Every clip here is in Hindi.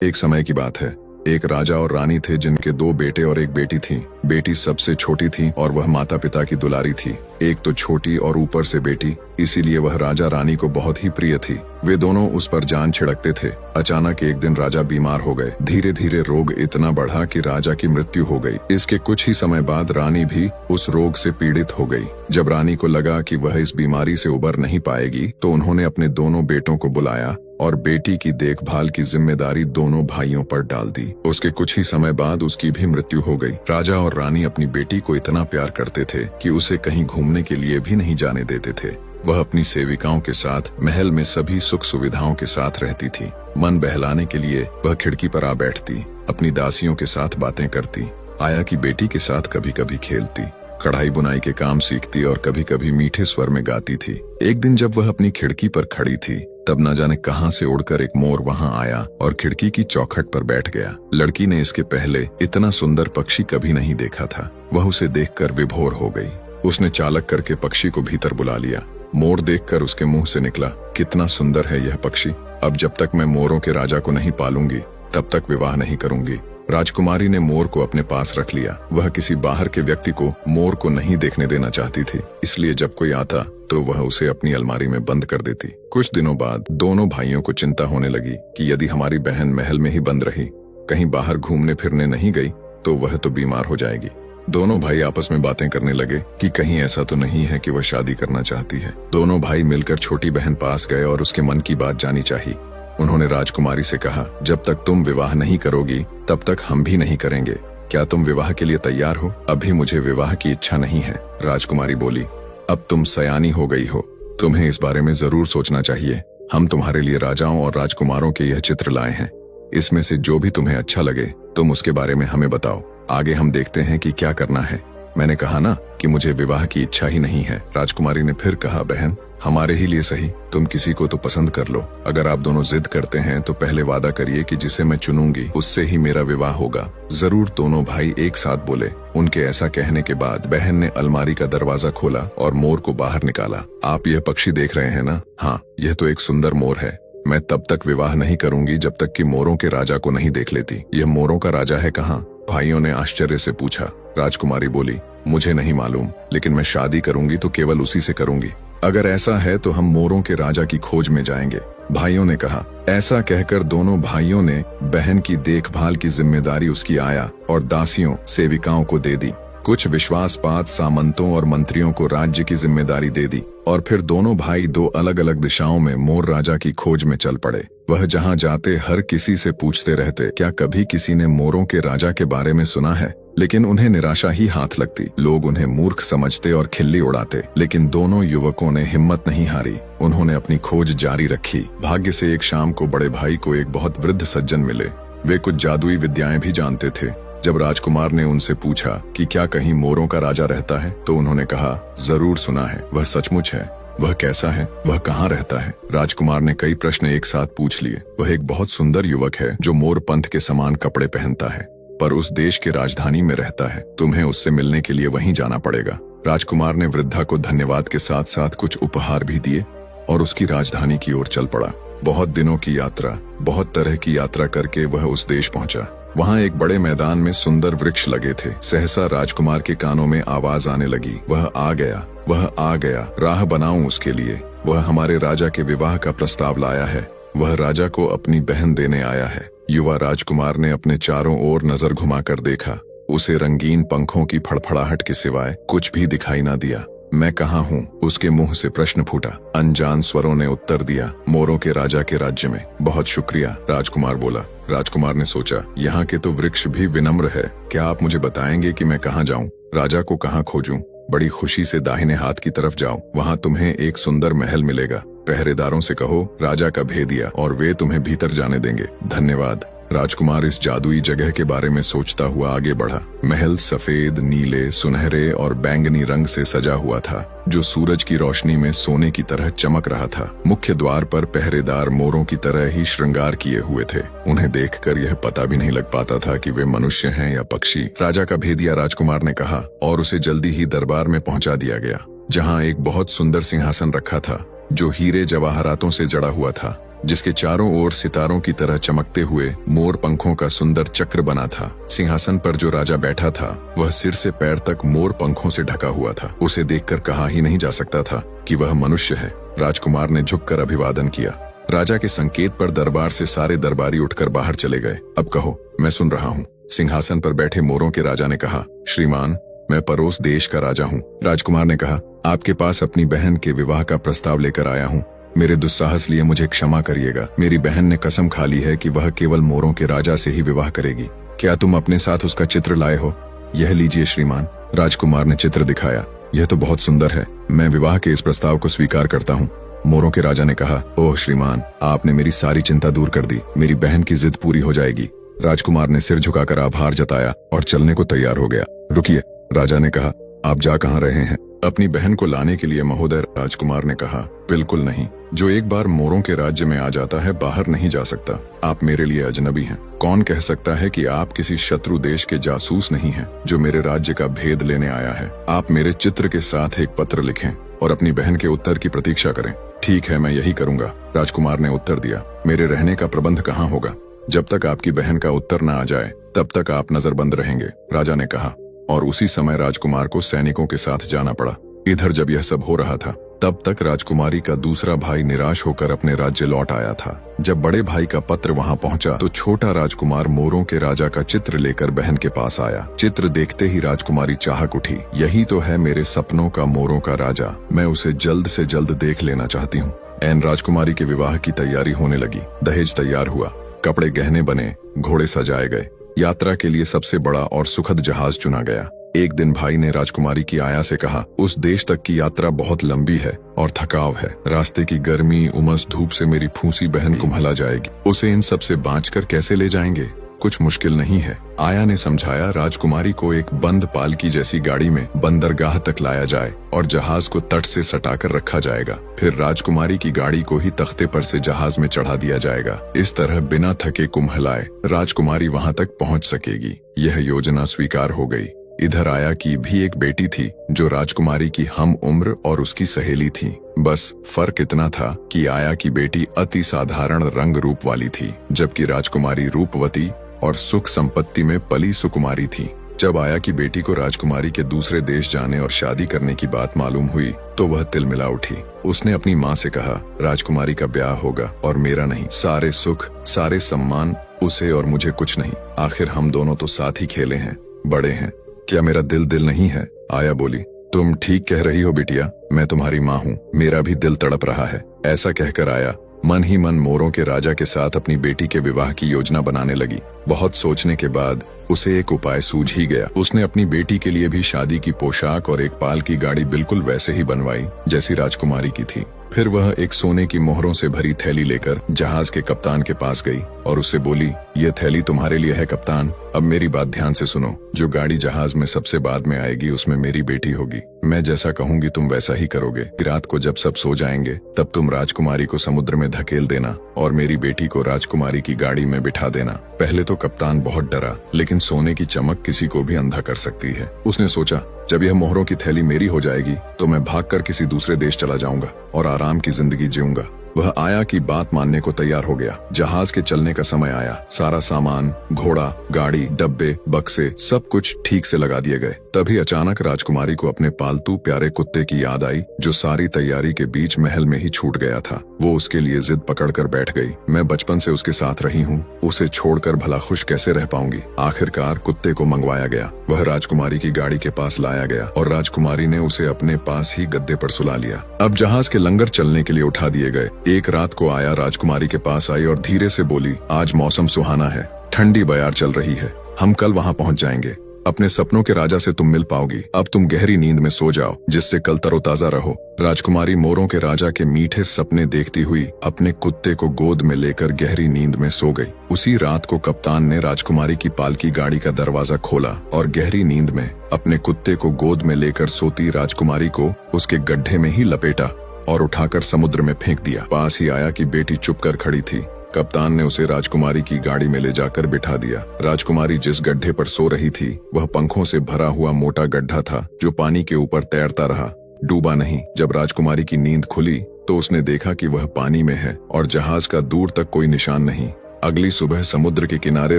एक समय की बात है। एक राजा और रानी थे जिनके दो बेटे और एक बेटी थी। बेटी सबसे छोटी थी और वह माता पिता की दुलारी थी। एक तो छोटी और ऊपर से बेटी, इसीलिए वह राजा रानी को बहुत ही प्रिय थी। वे दोनों उस पर जान छिड़कते थे। अचानक एक दिन राजा बीमार हो गए। धीरे धीरे रोग इतना बढ़ा कि राजा की मृत्यु हो गई। इसके कुछ ही समय बाद रानी भी उस रोग से पीड़ित हो गई। जब रानी को लगा कि वह इस बीमारी से उबर नहीं पाएगी, तो उन्होंने अपने दोनों बेटों को बुलाया और बेटी की देखभाल की जिम्मेदारी दोनों भाइयों पर डाल दी। उसके कुछ ही समय बाद उसकी भी मृत्यु हो गई। राजा और रानी अपनी बेटी को इतना प्यार करते थे कि उसे कहीं घूमने के लिए भी नहीं जाने देते थे। वह अपनी सेविकाओं के साथ महल में सभी सुख सुविधाओं के साथ रहती थी। मन बहलाने के लिए वह खिड़की पर आ बैठती, अपनी दासियों के साथ बातें करती, आया की बेटी के साथ कभी कभी खेलती, कढ़ाई बुनाई के काम सीखती और कभी कभी मीठे स्वर में गाती थी। एक दिन जब वह अपनी खिड़की पर खड़ी थी, तब न जाने कहां से उड़कर एक मोर वहां आया और खिड़की की चौखट पर बैठ गया। लड़की ने इसके पहले इतना सुंदर पक्षी कभी नहीं देखा था। वह उसे देखकर विभोर हो गई। उसने चालक करके पक्षी को भीतर बुला लिया। मोर देखकर उसके मुंह से निकला, कितना सुंदर है यह पक्षी। अब जब तक मैं मोरों के राजा को नहीं पालूंगी, तब तक विवाह नहीं करूंगी। राजकुमारी ने मोर को अपने पास रख लिया। वह किसी बाहर के व्यक्ति को मोर को नहीं देखने देना चाहती थी, इसलिए जब कोई आता तो वह उसे अपनी अलमारी में बंद कर देती। कुछ दिनों बाद दोनों भाइयों को चिंता होने लगी कि यदि हमारी बहन महल में ही बंद रही, कहीं बाहर घूमने फिरने नहीं गई, तो वह तो बीमार हो जाएगी। दोनों भाई आपस में बातें करने लगे कि कहीं ऐसा तो नहीं है कि वह शादी करना चाहती है। दोनों भाई मिलकर छोटी बहन पास गए और उसके मन की बात जानी चाहिए। उन्होंने राजकुमारी से कहा, जब तक तुम विवाह नहीं करोगी, तब तक हम भी नहीं करेंगे। क्या तुम विवाह के लिए तैयार हो? अभी मुझे विवाह की इच्छा नहीं है। राजकुमारी बोली, अब तुम सयानी हो गई हो, तुम्हें इस बारे में जरूर सोचना चाहिए। हम तुम्हारे लिए राजाओं और राजकुमारों के यह चित्र लाए हैं। इसमें से जो भी तुम्हें अच्छा लगे, तुम उसके बारे में हमें बताओ। आगे हम देखते हैं कि क्या करना है। मैंने कहा ना कि मुझे विवाह की इच्छा ही नहीं है। राजकुमारी ने फिर कहा, बहन, हमारे ही लिए सही, तुम किसी को तो पसंद कर लो। अगर आप दोनों जिद करते हैं तो पहले वादा करिए कि जिसे मैं चुनूंगी उससे ही मेरा विवाह होगा। जरूर, दोनों भाई एक साथ बोले। उनके ऐसा कहने के बाद बहन ने अलमारी का दरवाजा खोला और मोर को बाहर निकाला। आप यह पक्षी देख रहे हैं ना? हाँ, यह तो एक सुंदर मोर है। मैं तब तक विवाह नहीं करूंगी जब तक कि मोरों के राजा को नहीं देख लेती। यह मोरों का राजा है कहाँ? भाइयों ने आश्चर्य से पूछा। राजकुमारी बोली, मुझे नहीं मालूम, लेकिन मैं शादी करूंगी तो केवल उसी से करूंगी। अगर ऐसा है तो हम मोरों के राजा की खोज में जाएंगे, भाइयों ने कहा। ऐसा कहकर दोनों भाइयों ने बहन की देखभाल की जिम्मेदारी उसकी आया और दासियों, सेविकाओं को दे दी। कुछ विश्वासपात सामंतों और मंत्रियों को राज्य की जिम्मेदारी दे दी और फिर दोनों भाई दो अलग अलग दिशाओं में मोर राजा की खोज में चल पड़े। वह जहाँ जाते हर किसी से पूछते रहते, क्या कभी किसी ने मोरों के राजा के बारे में सुना है? लेकिन उन्हें निराशा ही हाथ लगती। लोग उन्हें मूर्ख समझते और खिल्ली उड़ाते। लेकिन दोनों युवकों ने हिम्मत नहीं हारी। उन्होंने अपनी खोज जारी रखी। भाग्य से एक शाम को बड़े भाई को एक बहुत वृद्ध सज्जन मिले। वे कुछ जादुई विद्याएं भी जानते थे। जब राजकुमार ने उनसे पूछा कि क्या कहीं मोरों का राजा रहता है, तो उन्होंने कहा, जरूर सुना है। वह सचमुच है? वह कैसा है? वह कहाँ रहता है? राजकुमार ने कई प्रश्न एक साथ पूछ लिए। वह एक बहुत सुंदर युवक है जो मोर पंथ के समान कपड़े पहनता है, पर उस देश की राजधानी में रहता है। तुम्हें उससे मिलने के लिए वहीं जाना पड़ेगा। राजकुमार ने वृद्धा को धन्यवाद के साथ साथ कुछ उपहार भी दिए और उसकी राजधानी की ओर चल पड़ा। बहुत दिनों की यात्रा, बहुत तरह की यात्रा करके वह उस देश पहुंचा। वहाँ एक बड़े मैदान में सुंदर वृक्ष लगे थे। सहसा राजकुमार के कानों में आवाज आने लगी, वह आ गया, वह आ गया, राह बनाऊं उसके लिए। वह हमारे राजा के विवाह का प्रस्ताव लाया है। वह राजा को अपनी बहन देने आया है। युवा राजकुमार ने अपने चारों ओर नजर घुमाकर देखा। उसे रंगीन पंखों की फड़फड़ाहट के सिवाय कुछ भी दिखाई ना दिया। मैं कहाँ हूँ? उसके मुंह से प्रश्न फूटा। अनजान स्वरों ने उत्तर दिया, मोरों के राजा के राज्य में। बहुत शुक्रिया, राजकुमार बोला। राजकुमार ने सोचा, यहाँ के तो वृक्ष भी विनम्र है। क्या आप मुझे बताएंगे कि मैं कहाँ जाऊँ? राजा को कहाँ खोजूं? बड़ी खुशी से दाहिने हाथ की तरफ जाओ, वहाँ तुम्हें एक सुंदर महल मिलेगा। पहरेदारों से कहो राजा का भेदिया और वे तुम्हें भीतर जाने देंगे। धन्यवाद। राजकुमार इस जादुई जगह के बारे में सोचता हुआ आगे बढ़ा। महल सफेद, नीले, सुनहरे और बैंगनी रंग से सजा हुआ था, जो सूरज की रोशनी में सोने की तरह चमक रहा था। मुख्य द्वार पर पहरेदार मोरों की तरह ही श्रृंगार किए हुए थे। उन्हें देखकर यह पता भी नहीं लग पाता था कि वे मनुष्य हैं या पक्षी। राजा का भेदिया, राजकुमार ने कहा, और उसे जल्दी ही दरबार में पहुंचा दिया गया, जहाँ एक बहुत सुंदर सिंहासन रखा था जो हीरे जवाहरातों से जड़ा हुआ था। जिसके चारों ओर सितारों की तरह चमकते हुए मोर पंखों का सुंदर चक्र बना था। सिंहासन पर जो राजा बैठा था वह सिर से पैर तक मोर पंखों से ढका हुआ था। उसे देखकर कहा ही नहीं जा सकता था कि वह मनुष्य है। राजकुमार ने झुककर अभिवादन किया। राजा के संकेत पर दरबार से सारे दरबारी उठकर बाहर चले गए। अब कहो, मैं सुन रहा हूँ। सिंहासन पर बैठे मोरों के राजा ने कहा, श्रीमान, मैं पड़ोस देश का राजा हूँ। राजकुमार ने कहा, आपके पास अपनी बहन के विवाह का प्रस्ताव लेकर आया हूँ। मेरे दुस्साहस लिए मुझे क्षमा करिएगा। मेरी बहन ने कसम खा ली है कि वह केवल मोरों के राजा से ही विवाह करेगी। क्या तुम अपने साथ उसका चित्र लाए हो? यह लीजिए श्रीमान। राजकुमार ने चित्र दिखाया। यह तो बहुत सुंदर है। मैं विवाह के इस प्रस्ताव को स्वीकार करता हूँ। मोरों के राजा ने कहा, ओह श्रीमान, आपने मेरी सारी चिंता दूर कर दी। मेरी बहन की जिद पूरी हो जाएगी। राजकुमार ने सिर झुकाकर आभार जताया और चलने को तैयार हो गया। रुकिए, राजा ने कहा, आप जा कहाँ रहे हैं? अपनी बहन को लाने के लिए महोदय। राजकुमार ने कहा, बिल्कुल नहीं। जो एक बार मोरों के राज्य में आ जाता है बाहर नहीं जा सकता। आप मेरे लिए अजनबी हैं। कौन कह सकता है कि आप किसी शत्रु देश के जासूस नहीं हैं जो मेरे राज्य का भेद लेने आया है। आप मेरे चित्र के साथ एक पत्र लिखें और अपनी बहन के उत्तर की प्रतीक्षा करें। ठीक है, मैं यही करूंगा। राजकुमार ने उत्तर दिया। मेरे रहने का प्रबंध कहाँ होगा? जब तक आपकी बहन का उत्तर न आ जाए तब तक आप नजरबंद रहेंगे, राजा ने कहा। और उसी समय राजकुमार को सैनिकों के साथ जाना पड़ा। इधर जब यह सब हो रहा था तब तक राजकुमारी का दूसरा भाई निराश होकर अपने राज्य लौट आया था। जब बड़े भाई का पत्र वहां पहुंचा तो छोटा राजकुमार मोरों के राजा का चित्र लेकर बहन के पास आया। चित्र देखते ही राजकुमारी चाहक उठी। यही तो है मेरे सपनों का मोरों का राजा। मैं उसे जल्द से जल्द देख लेना चाहती हूँ। एन राजकुमारी के विवाह की तैयारी होने लगी। दहेज तैयार हुआ, कपड़े गहने बने, घोड़े सजाए गए। यात्रा के लिए सबसे बड़ा और सुखद जहाज चुना गया। एक दिन भाई ने राजकुमारी की आया से कहा, उस देश तक की यात्रा बहुत लंबी है और थकाव है। रास्ते की गर्मी, उमस, धूप से मेरी फूंसी बहन कुम्हला जाएगी। उसे इन सब से बाँचकर कैसे ले जाएंगे? कुछ मुश्किल नहीं है। आया ने समझाया, राजकुमारी को एक बंद पालकी जैसी गाड़ी में बंदरगाह तक लाया जाए और जहाज को तट से सटाकर रखा जाएगा। फिर राजकुमारी की गाड़ी को ही तख्ते पर से जहाज में चढ़ा दिया जाएगा। इस तरह बिना थके कुम्हलाए राजकुमारी वहां तक पहुंच सकेगी। यह योजना स्वीकार हो गई। इधर आया की भी एक बेटी थी जो राजकुमारी की हम उम्र और उसकी सहेली थी। बस फर्क इतना था कि आया की बेटी अति साधारण रंग रूप वाली थी, जबकि राजकुमारी रूपवती और सुख संपत्ति में पली सुकुमारी थी। जब आया की बेटी को राजकुमारी के दूसरे देश जाने और शादी करने की बात मालूम हुई तो वह तिलमिला उठी। उसने अपनी माँ से कहा, राजकुमारी का ब्याह होगा और मेरा नहीं। सारे सुख, सारे सम्मान उसे और मुझे कुछ नहीं। आखिर हम दोनों तो साथ ही खेले हैं, बड़े हैं। क्या मेरा दिल नहीं है? आया बोली, तुम ठीक कह रही हो बिटिया, मैं तुम्हारी माँ हूँ। मेरा भी दिल तड़प रहा है। ऐसा कहकर आया मन ही मन मोरों के राजा के साथ अपनी बेटी के विवाह की योजना बनाने लगी। बहुत सोचने के बाद उसे एक उपाय सूझ ही गया। उसने अपनी बेटी के लिए भी शादी की पोशाक और एक पाल की गाड़ी बिल्कुल वैसे ही बनवाई जैसी राजकुमारी की थी। फिर वह एक सोने की मोहरों से भरी थैली लेकर जहाज के कप्तान के पास गई और उससे बोली, यह थैली तुम्हारे लिए है कप्तान। अब मेरी बात ध्यान से सुनो। जो गाड़ी जहाज में सबसे बाद में आएगी उसमें मेरी बेटी होगी। मैं जैसा कहूंगी तुम वैसा ही करोगे। रात को जब सब सो जाएंगे तब तुम राजकुमारी को समुद्र में धकेल देना और मेरी बेटी को राजकुमारी की गाड़ी में बिठा देना। पहले तो कप्तान बहुत डरा, लेकिन सोने की चमक किसी को भी अंधा कर सकती है। उसने सोचा, जब यह मोहरों की थैली मेरी हो जाएगी तो मैं भागकर किसी दूसरे देश चला जाऊंगा और आराम की जिंदगी जीऊंगा। वह आया की बात मानने को तैयार हो गया। जहाज के चलने का समय आया। सारा सामान, घोड़ा, गाड़ी, डब्बे, बक्से सब कुछ ठीक से लगा दिए गए। तभी अचानक राजकुमारी को अपने पालतू प्यारे कुत्ते की याद आई जो सारी तैयारी के बीच महल में ही छूट गया था। वो उसके लिए जिद पकड़कर बैठ गई। मैं बचपन से उसके साथ रही हूँ, उसे छोड़कर भला खुश कैसे रह पाऊंगी। आखिरकार कुत्ते को मंगवाया गया। वह राजकुमारी की गाड़ी के पास लाया गया और राजकुमारी ने उसे अपने पास ही गद्दे पर सुला लिया। अब जहाज के लंगर चलने के लिए उठा दिए गए। एक रात को आया राजकुमारी के पास आई और धीरे से बोली, आज मौसम सुहाना है, ठंडी बयार चल रही है, हम कल वहां पहुंच जाएंगे। अपने सपनों के राजा से तुम मिल पाओगी। अब तुम गहरी नींद में सो जाओ जिससे कल तरोताजा रहो। राजकुमारी मोरों के राजा के मीठे सपने देखती हुई अपने कुत्ते को गोद में लेकर गहरी नींद में सो गई। उसी रात को कप्तान ने राजकुमारी की पालकी गाड़ी का दरवाजा खोला और गहरी नींद में अपने कुत्ते को गोद में लेकर सोती राजकुमारी को उसके गड्ढे में ही लपेटा और उठाकर समुद्र में फेंक दिया। पास ही आया कि बेटी चुप कर खड़ी थी। कप्तान ने उसे राजकुमारी की गाड़ी में ले जाकर बिठा दिया। राजकुमारी जिस गड्ढे पर सो रही थी वह पंखों से भरा हुआ मोटा गड्ढा था जो पानी के ऊपर तैरता रहा, डूबा नहीं। जब राजकुमारी की नींद खुली तो उसने देखा कि वह पानी में है और जहाज का दूर तक कोई निशान नहीं। अगली सुबह समुद्र के किनारे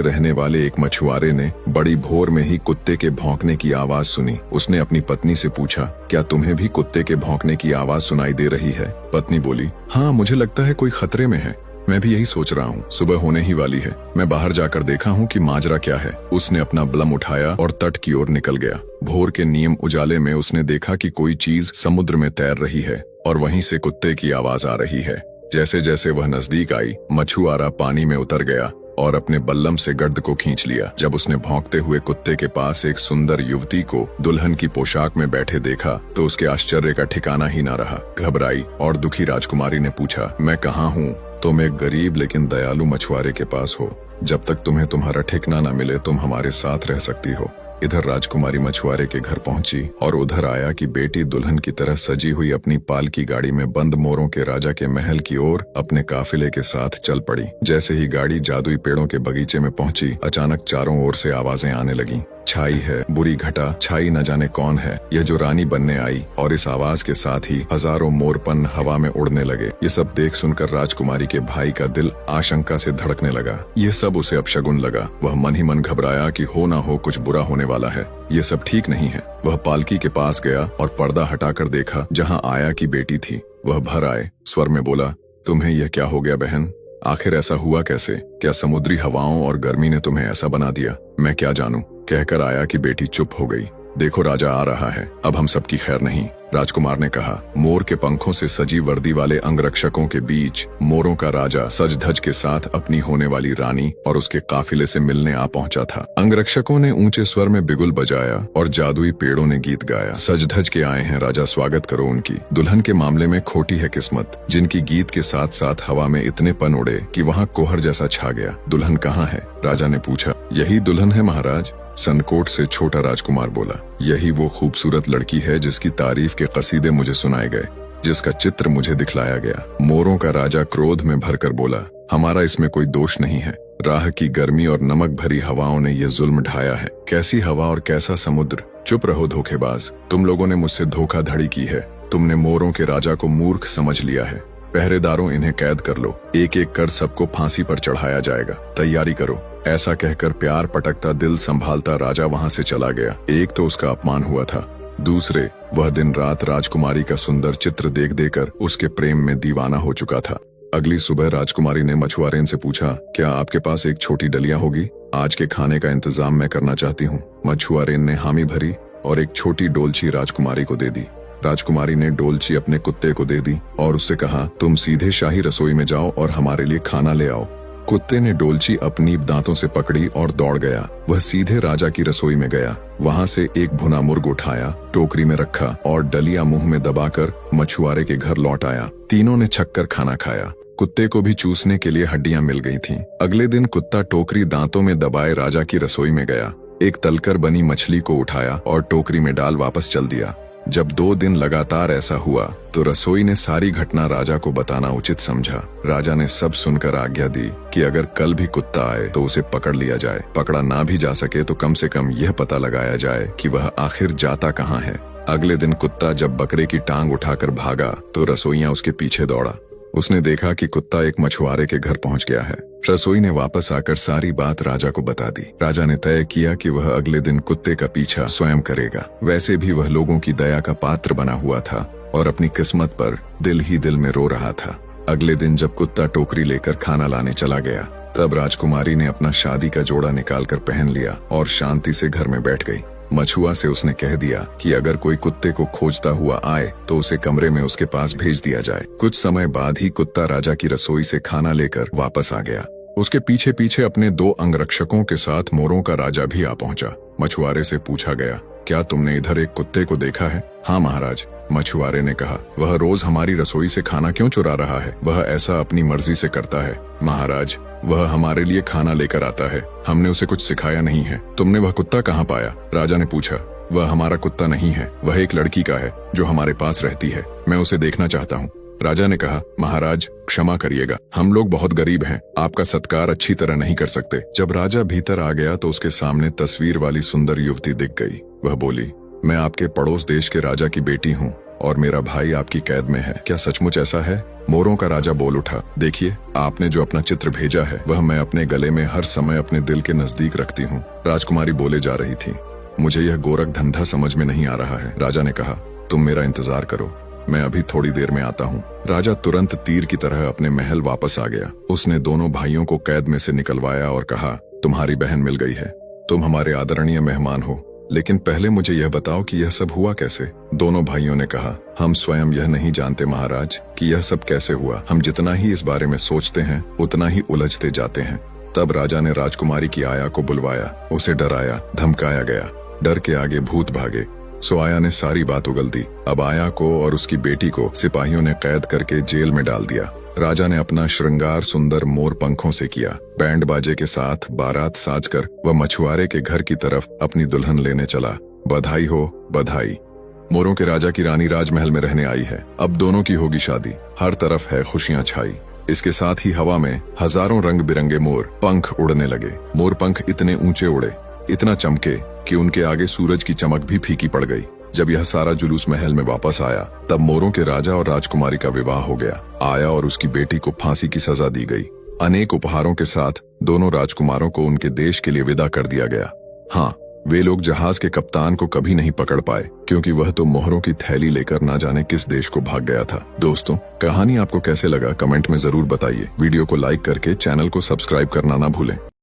रहने वाले एक मछुआरे ने बड़ी भोर में ही कुत्ते के भौंकने की आवाज सुनी। उसने अपनी पत्नी से पूछा, क्या तुम्हें भी कुत्ते के भौंकने की आवाज सुनाई दे रही है? पत्नी बोली, हाँ, मुझे लगता है कोई खतरे में है। मैं भी यही सोच रहा हूँ, सुबह होने ही वाली है। मैं बाहर जाकर देखा हूँ कि माजरा क्या है। उसने अपना बलम उठाया और तट की ओर निकल गया। भोर के नियम उजाले में उसने देखा कि कोई चीज समुद्र में तैर रही है और वहीं से कुत्ते की आवाज आ रही है। जैसे जैसे वह नजदीक आई, मछुआरा पानी में उतर गया और अपने बल्लम से गर्द को खींच लिया। जब उसने भौंकते हुए कुत्ते के पास एक सुंदर युवती को दुल्हन की पोशाक में बैठे देखा तो उसके आश्चर्य का ठिकाना ही न रहा। घबराई और दुखी राजकुमारी ने पूछा, मैं कहाँ हूँ? तुम एक गरीब लेकिन दयालु मछुआरे के पास हो। जब तक तुम्हें तुम्हारा ठिकाना न मिले तुम हमारे साथ रह सकती हो। इधर राजकुमारी मछुआरे के घर पहुंची और उधर आया कि बेटी दुल्हन की तरह सजी हुई अपनी पालकी गाड़ी में बंद मोरों के राजा के महल की ओर अपने काफिले के साथ चल पड़ी। जैसे ही गाड़ी जादुई पेड़ों के बगीचे में पहुंची, अचानक चारों ओर से आवाजें आने लगीं। छाई है, बुरी घटा छाई, न जाने कौन है यह जो रानी बनने आई। और इस आवाज के साथ ही हजारों मोरपन हवा में उड़ने लगे। ये सब देख सुनकर राजकुमारी के भाई का दिल आशंका से धड़कने लगा। यह सब उसे अपशगुन लगा। वह मन ही मन घबराया कि हो ना हो कुछ बुरा होने वाला है, ये सब ठीक नहीं है। वह पालकी के पास गया और पर्दा हटाकर देखा जहाँ आया की बेटी थी। वह भर आए स्वर में बोला, तुम्हें यह क्या हो गया बहन? आखिर ऐसा हुआ कैसे? क्या समुद्री हवाओं और गर्मी ने तुम्हें ऐसा बना दिया? मैं क्या जानूं? कहकर आया कि बेटी चुप हो गई। देखो राजा आ रहा है, अब हम सबकी खैर नहीं, राजकुमार ने कहा। मोर के पंखों से सजी वर्दी वाले अंगरक्षकों के बीच मोरों का राजा सज धज के साथ अपनी होने वाली रानी और उसके काफिले से मिलने आ पहुंचा था। अंगरक्षकों ने ऊंचे स्वर में बिगुल बजाया और जादुई पेड़ों ने गीत गाया। सज धज के आए हैं राजा, स्वागत करो उनकी। दुल्हन के मामले में खोटी है किस्मत, जिनकी गीत के साथ साथ हवा में इतने पन उड़े कि वहाँ कोहर जैसा छा गया। दुल्हन कहाँ है? राजा ने पूछा। यही दुल्हन है महाराज, सनकोट से छोटा राजकुमार बोला। यही वो खूबसूरत लड़की है जिसकी तारीफ के कसीदे मुझे सुनाए गए, जिसका चित्र मुझे दिखलाया गया। मोरों का राजा क्रोध में भरकर बोला, हमारा इसमें कोई दोष नहीं है। राह की गर्मी और नमक भरी हवाओं ने ये जुल्म ढाया है। कैसी हवा और कैसा समुद्र! चुप रहो धोखेबाज, तुम लोगों ने मुझसे धोखाधड़ी की है। तुमने मोरों के राजा को मूर्ख समझ लिया है। पहरेदारों, इन्हें कैद कर लो, एक एक कर सबको फांसी पर चढ़ाया जाएगा। तैयारी करो। ऐसा कहकर प्यार पटकता दिल संभालता राजा वहां से चला गया। एक तो उसका अपमान हुआ था, दूसरे वह दिन रात राजकुमारी का सुंदर चित्र देख देकर उसके प्रेम में दीवाना हो चुका था। अगली सुबह राजकुमारी ने मछुआरेन से पूछा, क्या आपके पास एक छोटी डलिया होगी? आज के खाने का इंतजाम मैं करना चाहती हूँ। मछुआरेन ने हामी भरी और एक छोटी डोलची राजकुमारी को दे दी। राजकुमारी ने डोलची अपने कुत्ते को दे दी और उससे कहा, तुम सीधे शाही रसोई में जाओ और हमारे लिए खाना ले आओ। कुत्ते ने डोलची अपनी दांतों से पकड़ी और दौड़ गया। वह सीधे राजा की रसोई में गया। वहां से एक भुना मुर्ग उठाया, टोकरी में रखा और डलिया मुंह में दबाकर मछुआरे के घर लौट आया। तीनों ने छक्कर खाना खाया। कुत्ते को भी चूसने के लिए हड्डियां मिल गई थीं। अगले दिन कुत्ता टोकरी दांतों में दबाए राजा की रसोई में गया। एक तलकर बनी मछली को उठाया और टोकरी में डाल वापस चल दिया। जब 2 दिन लगातार ऐसा हुआ तो रसोई ने सारी घटना राजा को बताना उचित समझा। राजा ने सब सुनकर आज्ञा दी कि अगर कल भी कुत्ता आए तो उसे पकड़ लिया जाए। पकड़ा ना भी जा सके तो कम से कम यह पता लगाया जाए कि वह आखिर जाता कहाँ है। अगले दिन कुत्ता जब बकरे की टांग उठाकर भागा तो रसोइया उसके पीछे दौड़ा। उसने देखा कि कुत्ता एक मछुआरे के घर पहुंच गया है। रसोई ने वापस आकर सारी बात राजा को बता दी। राजा ने तय किया कि वह अगले दिन कुत्ते का पीछा स्वयं करेगा। वैसे भी वह लोगों की दया का पात्र बना हुआ था और अपनी किस्मत पर दिल ही दिल में रो रहा था। अगले दिन जब कुत्ता टोकरी लेकर खाना लाने चला गया तब राजकुमारी ने अपना शादी का जोड़ा निकालकर पहन लिया और शांति से घर में बैठ गई। मछुआ से उसने कह दिया कि अगर कोई कुत्ते को खोजता हुआ आए तो उसे कमरे में उसके पास भेज दिया जाए। कुछ समय बाद ही कुत्ता राजा की रसोई से खाना लेकर वापस आ गया। उसके पीछे पीछे अपने 2 अंगरक्षकों के साथ मोरों का राजा भी आ पहुंचा। मछुआरे से पूछा गया, क्या तुमने इधर एक कुत्ते को देखा है? हाँ महाराज, मछुआरे ने कहा। वह रोज हमारी रसोई से खाना क्यों चुरा रहा है? वह ऐसा अपनी मर्जी से करता है। महाराज, वह हमारे लिए खाना लेकर आता है, हमने उसे कुछ सिखाया नहीं है। तुमने वह कुत्ता कहाँ पाया? राजा ने पूछा। वह हमारा कुत्ता नहीं है, वह एक लड़की का है जो हमारे पास रहती है। मैं उसे देखना चाहता हूँ। राजा ने कहा, महाराज क्षमा करिएगा, हम लोग बहुत गरीब हैं, आपका सत्कार अच्छी तरह नहीं कर सकते। जब राजा भीतर आ गया तो उसके सामने तस्वीर वाली सुंदर युवती दिख गई। वह बोली, मैं आपके पड़ोस देश के राजा की बेटी हूँ। और मेरा भाई आपकी कैद में है। क्या सचमुच ऐसा है? मोरों का राजा बोल उठा, देखिए, आपने जो अपना चित्र भेजा है वह मैं अपने गले में हर समय अपने दिल के नजदीक रखती हूँ। राजकुमारी बोले जा रही थी, मुझे यह गोरख धंधा समझ में नहीं आ रहा है। राजा ने कहा, तुम मेरा इंतजार करो, मैं अभी थोड़ी देर में आता हूँ। राजा तुरंत तीर की तरह अपने महल वापस आ गया। उसने दोनों भाइयों को कैद में से निकलवाया और कहा, तुम्हारी बहन मिल गई है, तुम हमारे आदरणीय मेहमान हो, लेकिन पहले मुझे यह बताओ कि यह सब हुआ कैसे। दोनों भाइयों ने कहा, हम स्वयं यह नहीं जानते महाराज कि यह सब कैसे हुआ। हम जितना ही इस बारे में सोचते हैं उतना ही उलझते जाते हैं। तब राजा ने राजकुमारी की आया को बुलवाया, उसे डराया, धमकाया गया। डर के आगे भूत भागे। सो आया ने सारी बात उगल दी। अब आया को और उसकी बेटी को सिपाहियों ने कैद करके जेल में डाल दिया। राजा ने अपना श्रृंगार सुंदर मोर पंखों से किया। बैंड बाजे के साथ बारात साजकर वह मछुआरे के घर की तरफ अपनी दुल्हन लेने चला। बधाई हो, बधाई। मोरों के राजा की रानी राजमहल में रहने आई है। अब दोनों की होगी शादी। हर तरफ है खुशियां छाई। इसके साथ ही हवा में हजारों रंग बिरंगे मोर पंख उड़ने लगे। मोर पंख इतने ऊंचे उड़े, इतना चमके कि उनके आगे सूरज की चमक भी फीकी पड़ गई। जब यह सारा जुलूस महल में वापस आया तब मोरों के राजा और राजकुमारी का विवाह हो गया। आया और उसकी बेटी को फांसी की सजा दी गई। अनेक उपहारों के साथ दोनों राजकुमारों को उनके देश के लिए विदा कर दिया गया। हाँ, वे लोग जहाज के कप्तान को कभी नहीं पकड़ पाए, क्योंकि वह तो मोहरों की थैली लेकर ना जाने किस देश को भाग गया था। दोस्तों, कहानी आपको कैसे लगा कमेंट में जरूर बताइए। वीडियो को लाइक करके चैनल को सब्सक्राइब करना ना भूलें।